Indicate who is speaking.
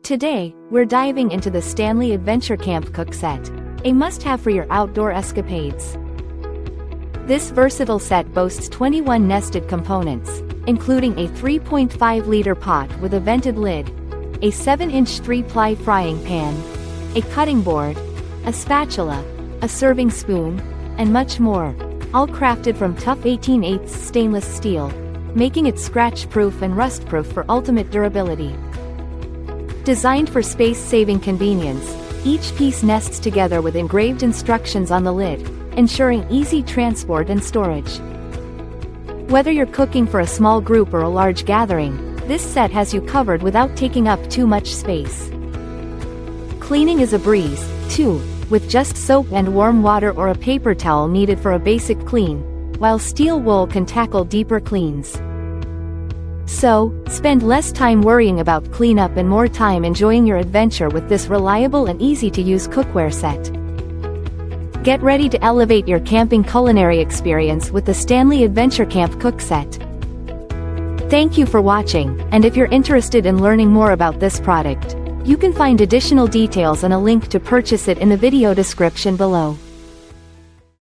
Speaker 1: Today, we're diving into the Stanley Adventure Camp Cook Set, a must-have for your outdoor escapades. This versatile set boasts 21 nested components, including a 3.5-liter pot with a vented lid, a 7-inch 3-ply frying pan, a cutting board, a spatula, a serving spoon, and much more, all crafted from tough 18/8 stainless steel, making it scratch-proof and rust-proof for ultimate durability. Designed for space-saving convenience, each piece nests together with engraved instructions on the lid, ensuring easy transport and storage. Whether you're cooking for a small group or a large gathering, this set has you covered without taking up too much space. Cleaning is a breeze, too, with just soap and warm water or a paper towel needed for a basic clean, while steel wool can tackle deeper cleans. So, spend less time worrying about cleanup and more time enjoying your adventure with this reliable and easy-to-use cookware set. Get ready to elevate your camping culinary experience with the Stanley Adventure Camp Cook Set. Thank you for watching, and if you're interested in learning more about this product, you can find additional details and a link to purchase it in the video description below.